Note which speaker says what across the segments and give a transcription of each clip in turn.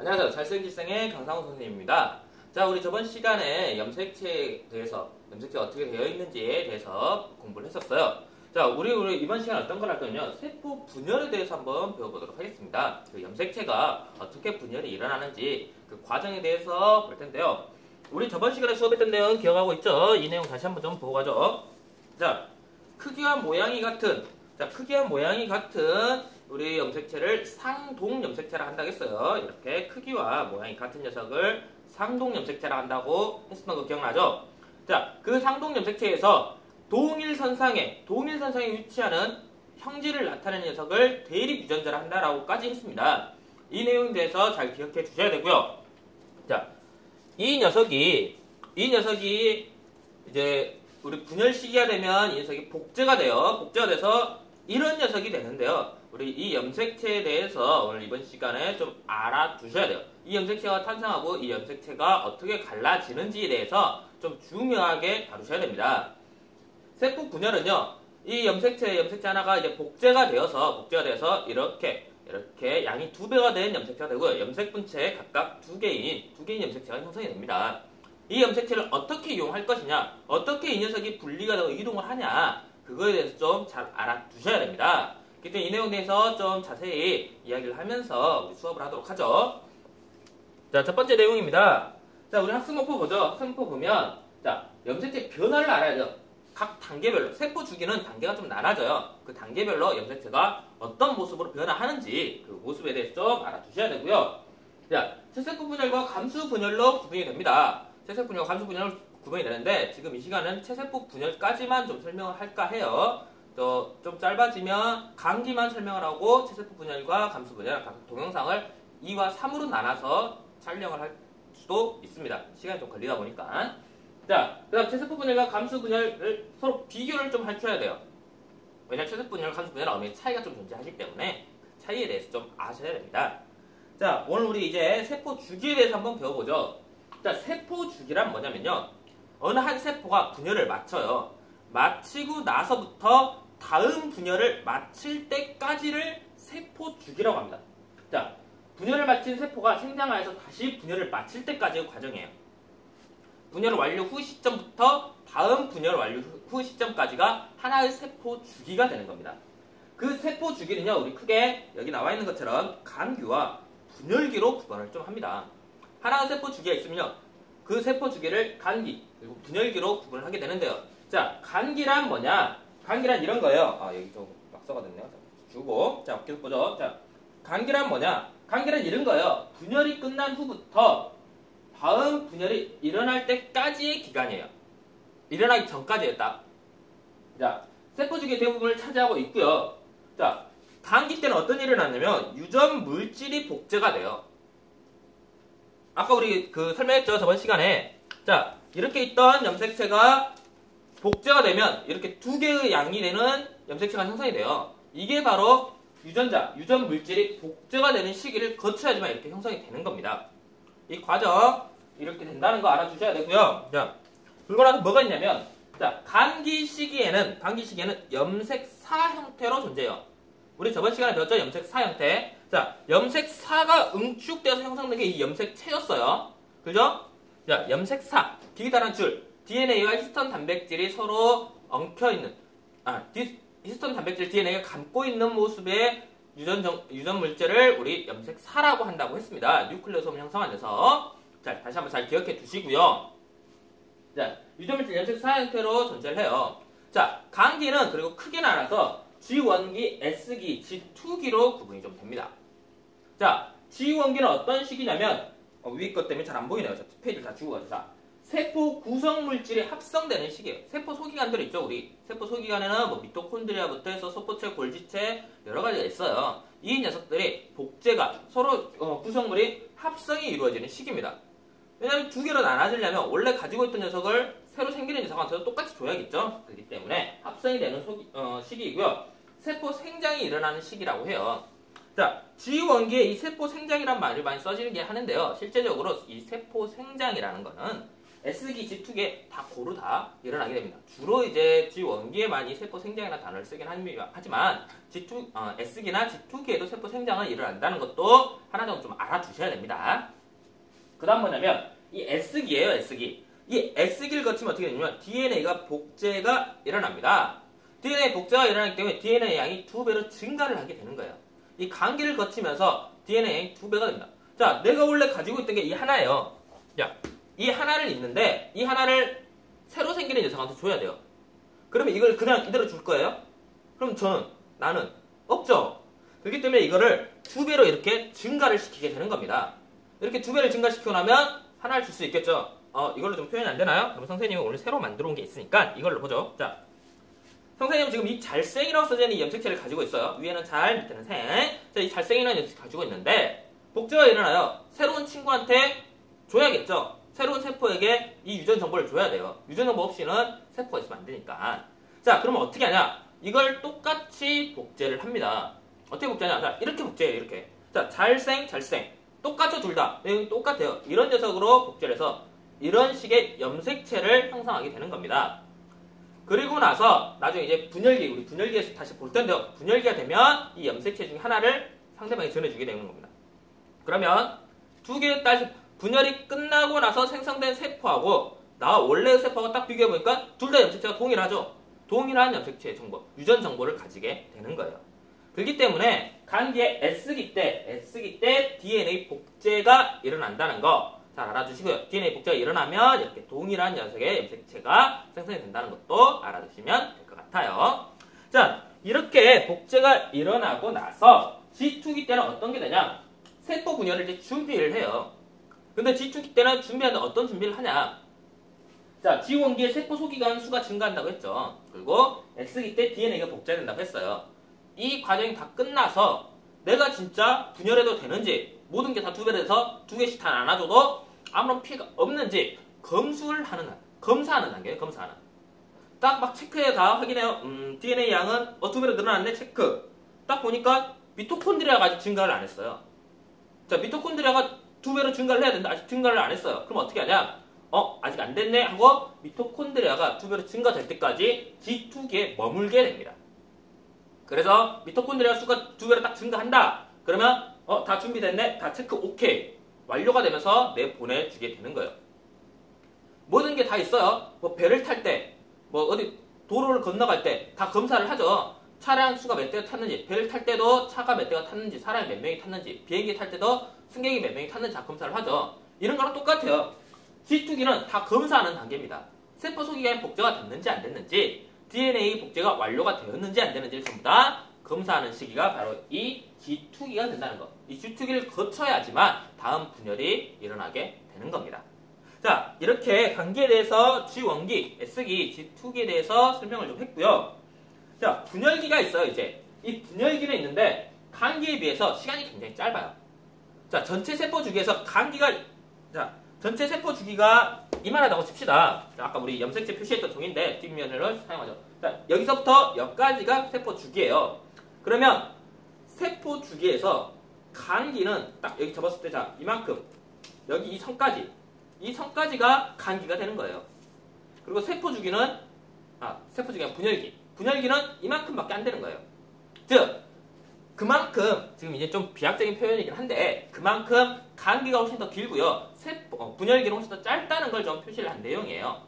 Speaker 1: 안녕하세요. 잘생길생의 강상우 선생님입니다. 자, 우리 저번 시간에 염색체에 대해서, 염색체가 어떻게 되어 있는지에 대해서 공부를 했었어요. 자, 우리 이번 시간 어떤 걸 할 거냐면 세포 분열에 대해서 한번 배워보도록 하겠습니다. 그 염색체가 어떻게 분열이 일어나는지 그 과정에 대해서 볼 텐데요. 우리 저번 시간에 수업했던 내용 기억하고 있죠? 이 내용 다시 한번 좀 보고 가죠. 자, 크기와 모양이 같은 우리 염색체를 상동 염색체라 한다고 했어요. 이렇게 크기와 모양이 같은 녀석을 상동 염색체라 한다고 했었던 거 기억나죠? 자, 그 상동 염색체에서 동일선상에 위치하는 형질을 나타내는 녀석을 대립 유전자라 한다라고까지 했습니다. 이 내용에 대해서 잘 기억해 주셔야 되고요. 자, 이 녀석이 이제 우리 분열 시기가 되면 이 녀석이 복제가 돼서 이런 녀석이 되는데요. 우리 이 염색체에 대해서 오늘 이번 시간에 좀 알아두셔야 돼요. 이 염색체가 탄생하고 이 염색체가 어떻게 갈라지는지에 대해서 좀 중요하게 다루셔야 됩니다. 세포 분열은요, 이 염색체 하나가 이제 복제가 되어서 이렇게 양이 2배가 된 염색체가 되고요. 염색분체에 각각 2개인 염색체가 형성이 됩니다. 이 염색체를 어떻게 이용할 것이냐, 어떻게 이 녀석이 분리가 되고 이동을 하냐, 그거에 대해서 좀 잘 알아두셔야 됩니다. 그때 이 내용에 대해서 좀 자세히 이야기를 하면서 우리 수업을 하도록 하죠. 자, 첫 번째 내용입니다. 자, 우리 학습목표 보죠. 학습목표 보면, 자, 염색체 변화를 알아야죠. 각 단계별로, 세포 주기는 단계가 좀 나눠져요. 그 단계별로 염색체가 어떤 모습으로 변화하는지 그 모습에 대해서 좀 알아두셔야 되고요. 자, 채세포 분열과 감수 분열로 구분이 됩니다. 채세포 분열과 감수 분열로 구분이 되는데, 지금 이 시간은 채세포 분열까지만 좀 설명을 할까 해요. 좀 짧아지면 강기만 설명을 하고 채세포 분열과 감수 분열 각 동영상을 2와 3으로 나눠서 촬영을 할 수도 있습니다. 시간이 좀 걸리다 보니까. 자, 그 다음 채세포 분열과 감수 분열을 서로 비교를 좀 해줘야 돼요. 왜냐면 채세포 분열과 감수 분열은 어머니 차이가 좀 존재하기 때문에 그 차이에 대해서 좀 아셔야 됩니다. 자, 오늘 우리 이제 세포 주기에 대해서 한번 배워보죠. 자, 세포 주기란 뭐냐면요, 어느 한 세포가 분열을 마쳐요. 마치고 나서부터 다음 분열을 마칠 때까지를 세포 주기라고 합니다. 자, 분열을 마친 세포가 생장하여서 다시 분열을 마칠 때까지의 과정이에요. 분열 완료 후 시점부터 다음 분열 완료 후 시점까지가 하나의 세포 주기가 되는 겁니다. 그 세포 주기는요, 우리 크게 여기 나와 있는 것처럼 간기와 분열기로 구분을 좀 합니다. 하나의 세포 주기가 있으면요, 그 세포 주기를 간기 그리고 분열기로 구분을 하게 되는데요. 자, 간기란 뭐냐? 간기란 이런 거예요. 아, 여기 좀 낙서가 됐네요. 주고, 자, 계속 보죠. 자, 간기란 뭐냐? 간기란 이런 거예요. 분열이 끝난 후부터 다음 분열이 일어날 때까지의 기간이에요. 일어나기 전까지예요, 딱. 자, 세포 주기의 대부분을 차지하고 있고요. 자, 간기 때는 어떤 일이 일어나냐면 유전 물질이 복제가 돼요. 아까 우리 설명했죠, 저번 시간에. 자, 이렇게 있던 염색체가 복제가 되면 이렇게 2개의 양이 되는 염색체가 형성이 돼요. 이게 바로 유전 물질이 복제가 되는 시기를 거쳐야지만 이렇게 형성이 되는 겁니다. 이 과정 이렇게 된다는 거 알아주셔야 되고요. 자, 그리고 나서 뭐가 있냐면, 자, 간기 시기에는 염색사 형태로 존재해요. 우리 저번 시간에 배웠죠, 염색사 형태. 자, 염색사가 응축되어서 형성된 게 이 염색체였어요. 그죠? 자, 염색사, 디지털한 줄, DNA와 히스톤 단백질이 서로 엉켜있는, 히스톤 단백질 DNA가 감고 있는 모습의 유전 물질을 우리 염색사라고 한다고 했습니다. 뉴클레오솜을 형성한 녀석. 자, 다시 한번 잘 기억해 두시고요. 자, 유전 물질 염색사 형태로 존재를 해요. 자, 간기는 그리고 크게 나눠서 G1기, S기, G2기로 구분이 좀 됩니다. 자, G1기는 어떤 시기냐면, 위에 것 때문에 잘 안 보이네요. 자, 페이지를 다 지우고 가죠. 자, 세포 구성 물질이 합성되는 시기예요. 세포 소기관들 있죠, 우리. 세포 소기관에는 뭐 미토콘드리아부터 해서 소포체, 골지체 여러 가지가 있어요. 이 녀석들이 복제가 서로 구성물이 합성이 이루어지는 시기입니다. 왜냐하면 2개로 나눠지려면 원래 가지고 있던 녀석을 새로 생기는 녀석한테도 똑같이 줘야겠죠. 그렇기 때문에 합성이 되는 시기이고요. 세포 생장이 일어나는 시기라고 해요. 자, G1기에 이 세포 생장이란 말을 많이 써지는 게 하는데요. 실제적으로 이 세포 생장이라는 거는 S기, G2기 다 고루 다 일어나게 됩니다. 주로 이제 G1기에만 이 세포 생장이라는 단어를 쓰긴 하지만 S기나 G2기에도 세포 생장은 일어난다는 것도 하나 정도 좀 알아두셔야 됩니다. 그 다음 뭐냐면 이 S기예요, S기. 이 S기를 거치면 어떻게 되냐면 DNA가 복제가 일어납니다. DNA 복제가 일어나기 때문에 DNA 양이 2배로 증가를 하게 되는 거예요. 이 간기를 거치면서 DNA 양이 2배가 됩니다. 자, 내가 원래 가지고 있던 게 이 하나예요. 자, 이 하나를 있는데 이 하나를 새로 생기는 녀석한테 줘야 돼요. 그러면 이걸 그냥 이대로 줄 거예요? 그럼 나는 없죠. 그렇기 때문에 이거를 2배로 이렇게 증가를 시키게 되는 겁니다. 이렇게 2배를 증가시키고 나면 하나를 줄 수 있겠죠. 이걸로 좀 표현이 안 되나요? 그럼 선생님이 오늘 새로 만들어 온 게 있으니까 이걸로 보죠. 자, 선생님은 지금 이 잘생이라고 써져 있는 이 염색체를 가지고 있어요. 위에는 잘, 밑에는 생. 자, 이 잘생이라는 염색체 가지고 있는데 복제가 일어나요. 새로운 친구한테 줘야겠죠. 새로운 세포에게 이 유전 정보를 줘야 돼요. 유전 정보 없이는 세포가 있으면 안 되니까. 자, 그러면 어떻게 하냐? 이걸 똑같이 복제를 합니다. 어떻게 복제하냐? 자, 이렇게 복제해요. 이렇게. 자, 잘생. 똑같죠, 둘 다. 내용이 똑같아요. 이런 녀석으로 복제를 해서 이런 식의 염색체를 형성하게 되는 겁니다. 그리고 나서 나중에 이제 우리 분열기에서 다시 볼 텐데요. 분열기가 되면 이 염색체 중에 하나를 상대방에 전해주게 되는 겁니다. 그러면 두 개의 분열이 끝나고 나서 생성된 세포하고 나와 원래의 세포하고 딱 비교해보니까 둘 다 염색체가 동일하죠. 동일한 염색체의 정보, 유전 정보를 가지게 되는 거예요. 그렇기 때문에 간기의 S기 때 DNA 복제가 일어난다는 거 잘 알아두시고요. DNA 복제가 일어나면 이렇게 동일한 녀석의 염색체가 생성이 된다는 것도 알아두시면 될 것 같아요. 자, 이렇게 복제가 일어나고 나서 G2기 때는 어떤 게 되냐? 세포 분열을 이제 준비를 해요. 근데 G2기 때는 준비하는데 어떤 준비를 하냐? 자, G1기에 세포 소기관 수가 증가한다고 했죠. 그리고 S기 때 DNA가 복제된다고 했어요. 이 과정이 다 끝나서 내가 진짜 분열해도 되는지 모든 게 다 2배 돼서 2개씩 다 나눠줘도 아무런 피해가 없는지 검사하는 단계예요. 검사하는. 딱 막 체크해 다 확인해요. DNA 양은 2배로 늘어났네. 체크. 딱 보니까 미토콘드리아가 아직 증가를 안 했어요. 자, 미토콘드리아가 2배로 증가를 해야 되는데 아직 증가를 안 했어요. 그럼 어떻게 하냐? 아직 안 됐네 하고 미토콘드리아가 2배로 증가될 때까지 G2기에 머물게 됩니다. 그래서 미토콘드리아 수가 2배로 딱 증가한다. 그러면 다 준비됐네. 다 체크 오케이. 완료가 되면서 내보내주게 되는 거예요. 모든 게 다 있어요. 뭐 배를 탈 때, 뭐 어디 도로를 건너갈 때 다 검사를 하죠. 차량 수가 몇 대가 탔는지, 배를 탈 때도 차가 몇 대가 탔는지, 사람이 몇 명이 탔는지, 비행기 탈 때도 승객이 몇 명이 탔는지 다 검사를 하죠. 이런 거랑 똑같아요. G2기는 다 검사하는 단계입니다. 세포 소기관이 복제가 됐는지 안 됐는지, DNA 복제가 완료가 되었는지 안 되는지를 전부 다 검사하는 시기가 바로 이 G2기가 된다는 거. 이 G2기를 거쳐야지만 다음 분열이 일어나게 되는 겁니다. 자, 이렇게 간기에 대해서 G1기, S기, G2기에 대해서 설명을 좀 했고요. 자, 분열기가 있어요, 이제. 이 분열기는 있는데 간기에 비해서 시간이 굉장히 짧아요. 자, 전체 세포 주기에서 전체 세포 주기가 이만하다고 칩시다. 자, 아까 우리 염색체 표시했던 종인데 뒷면을 사용하죠. 자, 여기서부터 여기까지가 세포 주기예요. 그러면 세포 주기에서 간기는 딱 여기 접었을 때 자, 이만큼 여기 이 선까지가 간기가 되는 거예요. 그리고 세포 주기가 분열기는 이만큼밖에 안 되는 거예요. 즉 그만큼 지금 이제 좀 비약적인 표현이긴 한데 그만큼 간기가 훨씬 더 길고요. 분열기는 훨씬 더 짧다는 걸 좀 표시를 한 내용이에요.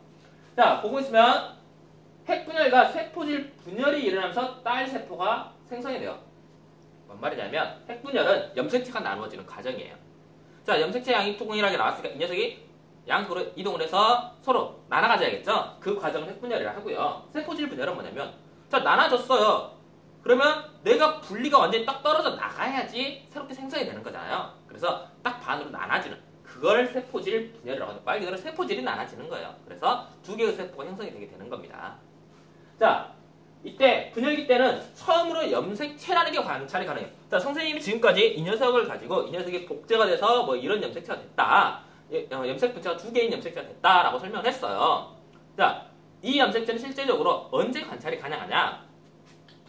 Speaker 1: 자, 보고 있으면 핵분열과 세포질 분열이 일어나면서 딸 세포가 생성이 돼요. 뭔 말이냐면 핵분열은 염색체가 나누어지는 과정이에요. 자, 염색체 양이 동일하게 나왔으니까 이 녀석이 양쪽으로 이동을 해서 서로 나눠가져야겠죠? 그 과정을 핵분열이라고 하고요. 세포질 분열은 뭐냐면 자, 나눠졌어요. 그러면 내가 분리가 완전히 딱 떨어져 나가야지 새롭게 생성이 되는 거잖아요. 그래서 딱 반으로 나눠지는 그걸 세포질 분열이라고 하죠. 말 그대로 세포질이 나눠지는 거예요. 그래서 두 개의 세포가 형성이 되게 되는 겁니다. 자, 이때 분열기 때는 처음으로 염색체라는 게 관찰이 가능해요. 자, 선생님이 지금까지 이 녀석을 가지고 이 녀석이 복제가 돼서 뭐 이런 염색체가 됐다. 염색 분체가 2개인 염색체가 됐다라고 설명을 했어요. 자, 이 염색체는 실제적으로 언제 관찰이 가능하냐?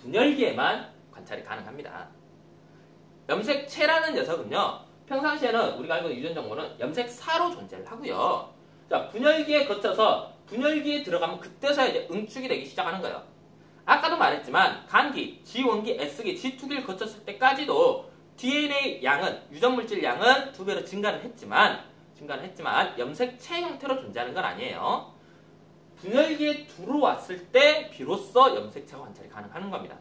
Speaker 1: 분열기에만 관찰이 가능합니다. 염색체라는 녀석은요, 평상시에는 우리가 알고 있는 유전 정보는 염색사로 존재를 하고요. 자, 분열기에 거쳐서 분열기에 들어가면 그때서야 이제 응축이 되기 시작하는 거예요. 아까도 말했지만 간기, G원기, S기, G2기를 거쳤을 때까지도 DNA 양은 유전물질 양은 2배로 증가는 했지만 염색체 형태로 존재하는 건 아니에요. 분열기에 들어왔을 때 비로소 염색체가 관찰이 가능한 겁니다.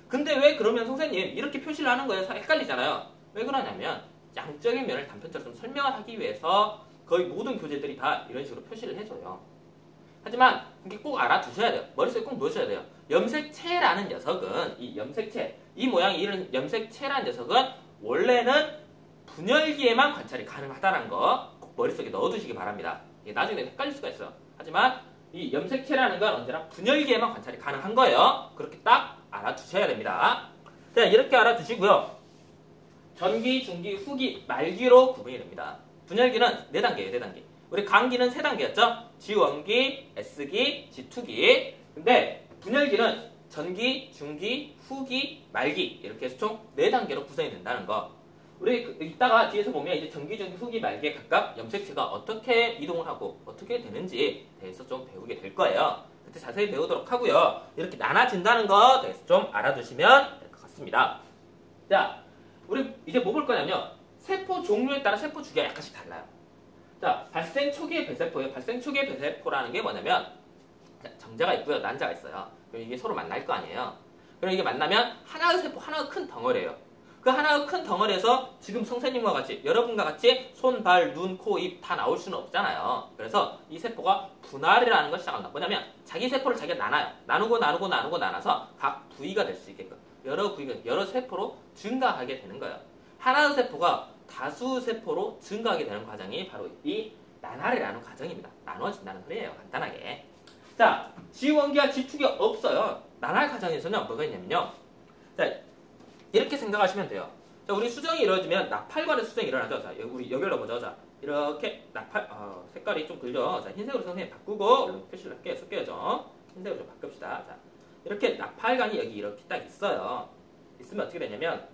Speaker 1: 근데 왜 그러면 선생님 이렇게 표시를 하는 거예요? 헷갈리잖아요. 왜 그러냐면 양적인 면을 단편적으로 좀 설명을 하기 위해서 거의 모든 교재들이 다 이런 식으로 표시를 해줘요. 하지만 이게 꼭 알아두셔야 돼요. 머릿속에 꼭 넣으셔야 돼요. 염색체라는 녀석은 이 염색체, 이 모양이 이런 염색체라는 녀석은 원래는 분열기에만 관찰이 가능하다는 거 꼭 머릿속에 넣어두시기 바랍니다. 이게 나중에 헷갈릴 수가 있어요. 하지만 이 염색체라는 건 언제나 분열기에만 관찰이 가능한 거예요. 그렇게 딱 알아두셔야 됩니다. 자, 이렇게 알아두시고요. 전기, 중기, 후기, 말기로 구분이 됩니다. 분열기는 4단계예요, 4단계. 우리 간기는 3단계였죠? G원기, S기, G2기. 근데 분열기는 전기, 중기, 후기, 말기 이렇게 해서 총 4단계로 구성이 된다는 거. 우리 이따가 뒤에서 보면 이제 전기, 중기, 후기, 말기에 각각 염색체가 어떻게 이동을 하고 어떻게 되는지 대해서 좀 배우게 될 거예요. 그때 자세히 배우도록 하고요. 이렇게 나눠진다는 거 대해서 좀 알아두시면 될 것 같습니다. 자, 우리 이제 뭐 볼 거냐면요. 세포 종류에 따라 세포 주기가 약간씩 달라요. 자, 발생 초기의 배세포예요. 발생 초기의 배세포라는 게 뭐냐면 정자가 있고요. 난자가 있어요. 그럼 이게 서로 만날 거 아니에요. 그럼 이게 만나면 하나의 세포, 하나의 큰 덩어리예요. 그 하나의 큰 덩어리에서 지금 선생님과 같이 여러분과 같이 손, 발, 눈, 코, 입 다 나올 수는 없잖아요. 그래서 이 세포가 분할이라는 걸 시작한다. 뭐냐면 자기 세포를 자기가 나눠요. 나눠서 각 부위가 될 수 있게끔 여러 부위가 여러 세포로 증가하게 되는 거예요. 하나의 세포가 다수 세포로 증가하게 되는 과정이 바로 이 나날이라는 과정입니다. 나눠진다는 소리예요. 간단하게. 자, G원기와 G2기가 없어요. 나날 과정에서는 뭐가 있냐면요. 자, 이렇게 생각하시면 돼요. 자, 우리 수정이 이루어지면 나팔관의 수정이 일어나죠. 자, 우리 여기로 보죠. 자, 이렇게 색깔이 좀 글죠. 자, 흰색으로 선생님 바꾸고 표시를 할게요. 쓸게요. 흰색으로 좀 바꿉시다. 자, 이렇게 나팔관이 여기 이렇게 딱 있어요. 있으면 어떻게 되냐면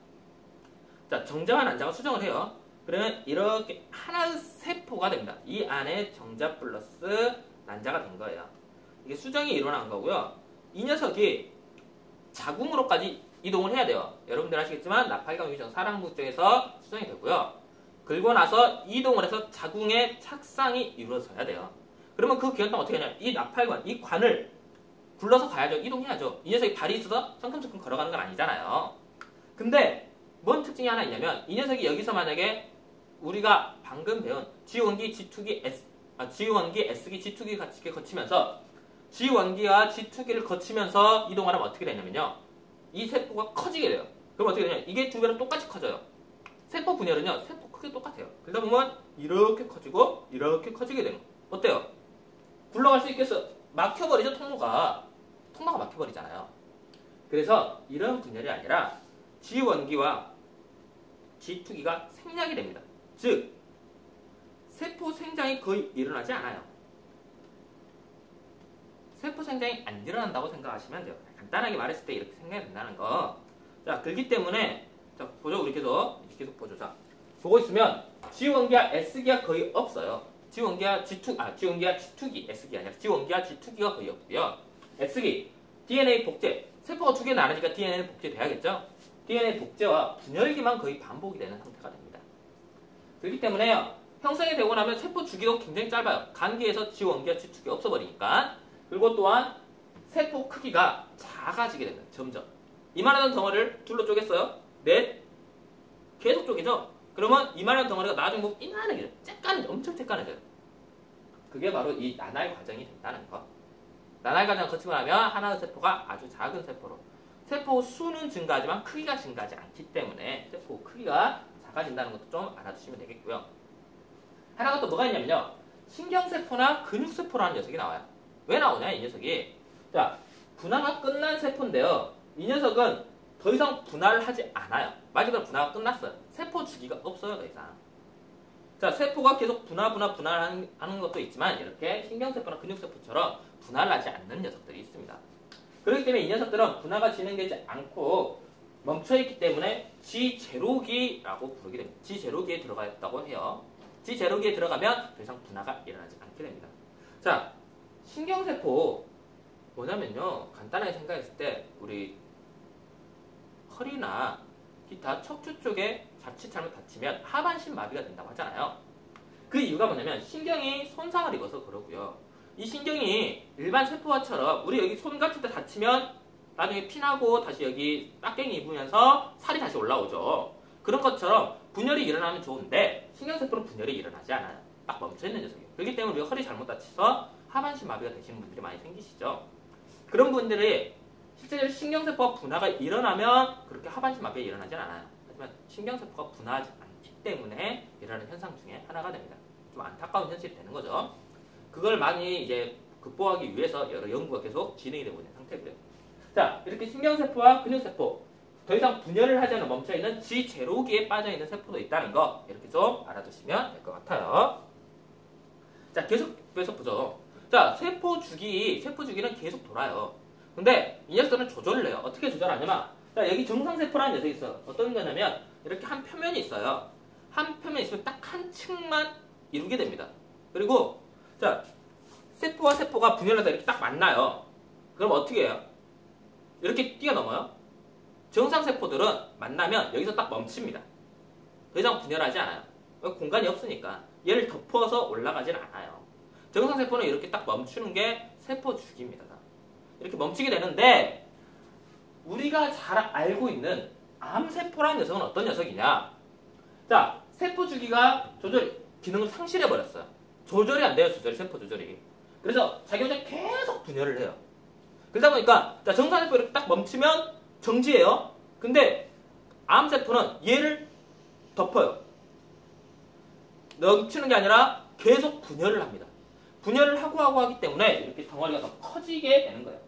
Speaker 1: 자, 정자와 난자가 수정을 해요. 그러면 이렇게 하나의 세포가 됩니다. 이 안에 정자 플러스 난자가 된 거예요. 이게 수정이 일어난 거고요. 이 녀석이 자궁으로까지 이동을 해야 돼요. 여러분들 아시겠지만 나팔관 위정 사랑부쪽에서 수정이 되고요. 그리고 나서 이동을 해서 자궁에 착상이 이루어져야 돼요. 그러면 그 기간 동안 어떻게 하냐면 이 나팔관, 이 관을 굴러서 가야죠. 이동해야죠. 이 녀석이 발이 있어서 성큼성큼 걸어가는 건 아니잖아요. 근데 뭔 특징이 하나 있냐면 이 녀석이 여기서 만약에 우리가 방금 배운 G원기, G2기, G원기, S기, G2기 같이 거치면서 G원기와 G2기를 거치면서 이동을 하면 어떻게 되냐면요. 이 세포가 커지게 돼요. 그럼 어떻게 되냐? 이게 2배로 똑같이 커져요. 세포 분열은요. 세포 크기 똑같아요. 그러다 보면 이렇게 커지고 이렇게 커지게 되는 거예요. 어때요? 굴러갈 수 있겠어? 막혀버리죠. 통로가 막혀버리잖아요. 그래서 이런 분열이 아니라 G원기와 G2기가 생략이 됩니다. 즉 세포 생장이 거의 일어나지 않아요. 세포 생장이 안 일어난다고 생각하시면 돼요. 간단하게 말했을 때 이렇게 생각이 된다는 거. 자, 그렇기 때문에 자, 보죠. 우리 계속 보죠. 자, 보고 있으면 G원기와 S기가 거의 없어요. G원기와 G2기, S기 아니라 G원기와 G2기가 거의 없고요. S기, DNA 복제. 세포가 2개 나누니까 DNA는 복제돼야겠죠? DNA 복제와 분열기만 거의 반복이 되는 상태가 됩니다. 그렇기 때문에요. 형성이 되고 나면 세포 주기도 굉장히 짧아요. 간기에서 G원기와 G2기 없어버리니까. 그리고 또한 세포 크기가 작아지게 됩니다. 점점. 이만한 덩어리를 둘로 쪼갰어요. 넷. 계속 쪼개죠. 그러면 이만한 덩어리가 나중에 보면 이만하게 엄청 쬐깐해져요. 그게 바로 이 나날 과정이 된다는 거. 나날 과정을 거치고 나면 하나의 세포가 아주 작은 세포로 세포 수는 증가하지만 크기가 증가하지 않기 때문에 세포 크기가 작아진다는 것도 좀 알아두시면 되겠고요. 하나가 또 뭐가 있냐면요. 신경세포나 근육세포라는 녀석이 나와요. 왜 나오냐 이 녀석이. 자, 분화가 끝난 세포인데요. 이 녀석은 더 이상 분할을 하지 않아요. 말 그대로 분화가 끝났어요. 세포 주기가 없어요 더 이상. 자, 세포가 계속 분할하는 것도 있지만 이렇게 신경세포나 근육세포처럼 분할하지 않는 녀석들이 있습니다. 그렇기 때문에 이 녀석들은 분화가 진행되지 않고 멈춰있기 때문에 G0기라고 부르게 됩니다. G0기에 들어가 있다고 해요. 지제로기에 들어가면 더 이상 분화가 일어나지 않게 됩니다. 자, 신경세포 뭐냐면요. 간단하게 생각했을 때 우리 허리나 기타 척추 쪽에 자칫 잘못 다치면 하반신 마비가 된다고 하잖아요. 그 이유가 뭐냐면 신경이 손상을 입어서 그러고요. 이 신경이 일반 세포와처럼 우리 여기 손 같은 데 다치면 나중에 피나고 다시 여기 딱갱이 입으면서 살이 다시 올라오죠. 그런 것처럼 분열이 일어나면 좋은데 신경세포는 분열이 일어나지 않아요. 딱 멈춰있는 녀석이에요. 그렇기 때문에 우리가 허리 잘못 다쳐서 하반신 마비가 되시는 분들이 많이 생기시죠. 그런 분들이 실제로 신경세포가 분화가 일어나면 그렇게 하반신 마비가 일어나진 않아요. 하지만 신경세포가 분화하지 않기 때문에 일어나는 현상 중에 하나가 됩니다. 좀 안타까운 현실이 되는 거죠. 그걸 많이 이제 극복하기 위해서 여러 연구가 계속 진행이 되고 있는 상태고요. 자, 이렇게 신경세포와 근육세포 더 이상 분열을 하지 않아 멈춰있는 지제로기에 빠져있는 세포도 있다는 거 이렇게 좀 알아두시면 될 것 같아요. 자, 계속해서 보죠. 자, 세포 주기는 계속 돌아요. 근데 이 녀석들은 조절을 해요. 어떻게 조절하냐면, 자, 여기 정상세포라는 녀석이 있어. 어떤 거냐면 이렇게 한 표면이 있어요. 한 표면이 있으면 딱 한 층만 이루게 됩니다. 그리고 자, 세포와 세포가 분열하다 이렇게 딱 만나요. 그럼 어떻게 해요? 이렇게 뛰어넘어요. 정상세포들은 만나면 여기서 딱 멈춥니다. 더 이상 분열하지 않아요. 공간이 없으니까 얘를 덮어서 올라가진 않아요. 정상세포는 이렇게 딱 멈추는 게 세포 주기입니다. 이렇게 멈추게 되는데 우리가 잘 알고 있는 암세포라는 녀석은 어떤 녀석이냐? 자, 세포 주기가 조절 기능을 상실해버렸어요. 조절이 안 돼요. 세포 조절이. 그래서 자기 혼자 계속 분열을 해요. 그러다 보니까 자, 정상세포 이렇게 딱 멈추면 정지해요. 근데 암세포는 얘를 덮어요. 멈추는 게 아니라 계속 분열을 합니다. 분열을 하고 하기 때문에 이렇게 덩어리가 더 커지게 되는 거예요.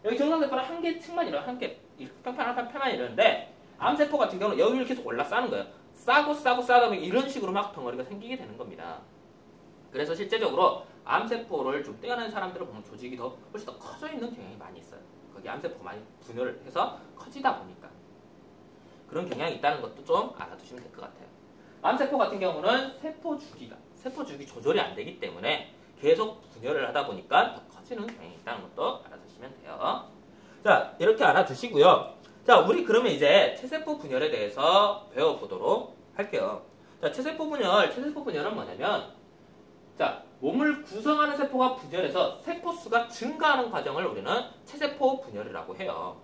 Speaker 1: 여기 정상세포는 한 개 층만 이래요. 한 개 평평한 이러는데 암세포 같은 경우는 여기를 계속 올라싸는 거예요. 싸다 보면 이런 식으로 막 덩어리가 생기게 되는 겁니다. 그래서 실제적으로 암세포를 좀 떼어낸 사람들을 보면 조직이 훨씬 더 커져 있는 경향이 많이 있어요. 거기 암세포가 많이 분열을 해서 커지다 보니까 그런 경향이 있다는 것도 좀 알아두시면 될 것 같아요. 암세포 같은 경우는 세포 주기 조절이 안 되기 때문에 계속 분열을 하다 보니까 더 커지는 경향이 있다는 것도 알아두시면 돼요. 자, 이렇게 알아두시고요. 자, 우리 그러면 이제 체세포 분열에 대해서 배워보도록 할게요. 자, 체세포 분열은 뭐냐면, 자, 몸을 구성하는 세포가 분열해서 세포 수가 증가하는 과정을 우리는 체세포 분열이라고 해요.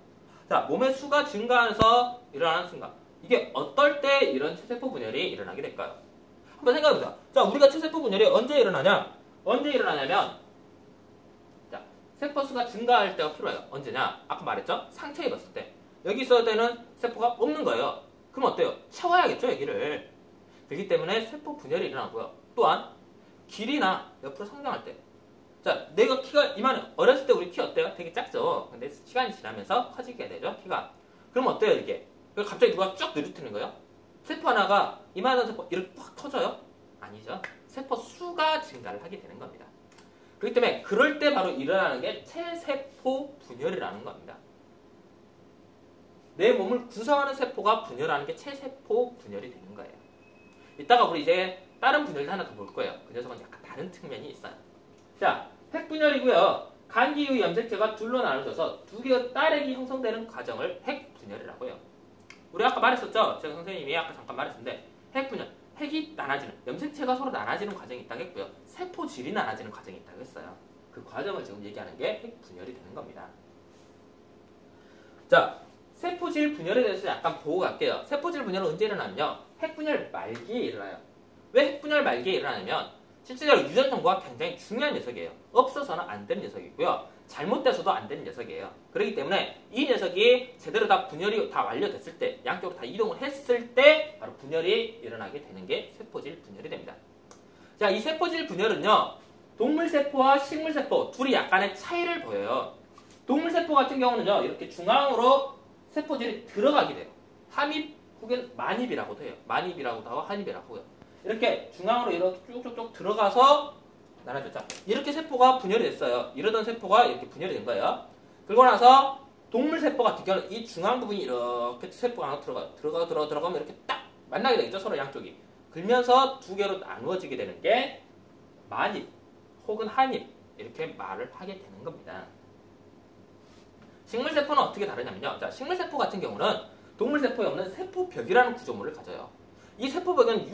Speaker 1: 자, 몸의 수가 증가해서 일어나는 순간, 이게 어떨 때 이런 체세포 분열이 일어나게 될까요? 한번 생각해보자. 자, 우리가 체세포 분열이 언제 일어나냐면, 자, 세포 수가 증가할 때가 필요해요. 언제냐? 아까 말했죠? 상처 입었을 때. 여기 있어야 되는 세포가 없는 거예요. 그럼 어때요? 채워야겠죠, 여기를. 그렇기 때문에 세포 분열이 일어나고요. 또한 길이나 옆으로 성장할 때. 자, 내가 키가 이만해. 어렸을 때 우리 키 어때요? 되게 작죠? 근데 시간이 지나면서 커지게 되죠, 키가. 그럼 어때요, 이게? 갑자기 누가 쭉 늘어뜨리는 거예요? 세포 하나가 이만한 세포 이렇게 팍 터져요? 아니죠. 세포 수가 증가를 하게 되는 겁니다. 그렇기 때문에 그럴 때 바로 일어나는 게 체세포 분열이라는 겁니다. 내 몸을 구성하는 세포가 분열하는 게 체세포 분열이 되는 거예요. 이따가 우리 이제 다른 분열도 하나 더 볼 거예요. 그 녀석은 약간 다른 측면이 있어요. 자, 핵분열이고요. 간기 이후 염색체가 둘로 나눠져서 두 개의 딸액이 형성되는 과정을 핵분열이라고 해요. 우리 아까 말했었죠? 제가 선생님이 아까 잠깐 말했었는데 핵분열, 핵이 나눠지는, 염색체가 서로 나눠지는 과정이 있다고 했고요. 세포질이 나눠지는 과정이 있다고 했어요. 그 과정을 지금 얘기하는 게 핵분열이 되는 겁니다. 자, 세포질 분열에 대해서 약간 보고 갈게요. 세포질 분열은 언제 일어나냐면요. 핵분열 말기에 일어나요. 왜 핵분열 말기에 일어나냐면 실제로 유전 정보가 굉장히 중요한 녀석이에요. 없어서는 안 되는 녀석이고요. 잘못돼서도 안 되는 녀석이에요. 그렇기 때문에 이 녀석이 제대로 다 분열이 다 완료됐을 때, 양쪽으로 다 이동을 했을 때 바로 분열이 일어나게 되는 게 세포질 분열이 됩니다. 자, 이 세포질 분열은요. 동물세포와 식물세포 둘이 약간의 차이를 보여요. 동물세포 같은 경우는요. 이렇게 중앙으로 세포질이 들어가게 돼요. 함입 혹은 만입이라고도 해요. 만입이라고도 하고 한입이라고 해요. 이렇게 중앙으로 이렇게 쭉쭉쭉 들어가서 나눠졌죠. 이렇게 세포가 분열이 됐어요. 이러던 세포가 이렇게 분열이 된 거예요. 그러고 나서 동물세포 같은 경우는 이 중앙 부분이 이렇게 세포가 안으로 들어가면 이렇게 딱 만나게 되겠죠. 서로 양쪽이. 그러면서 두 개로 나누어지게 되는 게 만입 혹은 한입 이렇게 말을 하게 되는 겁니다. 식물세포는 어떻게 다르냐면요. 자, 식물세포 같은 경우는 동물세포에 없는 세포벽이라는 구조물을 가져요. 이 세포벽은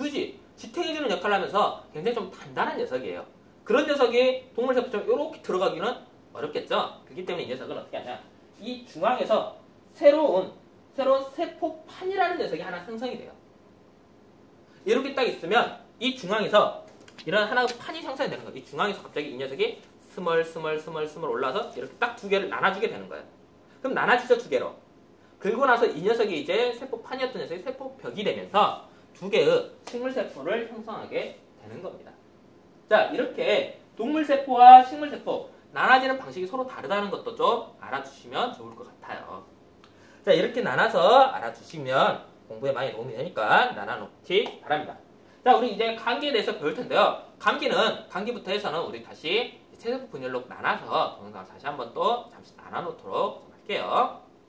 Speaker 1: 지탱해주는 역할을 하면서 굉장히 좀 단단한 녀석이에요. 그런 녀석이 동물세포처럼 이렇게 들어가기는 어렵겠죠. 그렇기 때문에 이 녀석은 어떻게 하냐. 이 중앙에서 새로운 세포판이라는 녀석이 하나 생성이 돼요. 이렇게 딱 있으면 이 중앙에서 이런 하나의 판이 형성이 되는 거예요. 이 중앙에서 갑자기 이 녀석이 스멀 올라와서 이렇게 딱 두 개를 나눠주게 되는 거예요. 그럼 나눠주죠, 두 개로. 그리고 나서 이 녀석이 이제 세포판이었던 녀석이 세포벽이 되면서 두 개의 식물세포를 형성하게 되는 겁니다. 자, 이렇게 동물세포와 식물세포 나눠지는 방식이 서로 다르다는 것도 좀 알아두시면 좋을 것 같아요. 자, 이렇게 나눠서 알아두시면 공부에 많이 도움이 되니까 나눠놓기 바랍니다. 자, 우리 이제 감기에 대해서 배울 텐데요. 감기부터 해서는 우리 다시 체세포 분열로 나눠서 동영상을 다시 한번 또 잠시 나눠놓도록 할게요.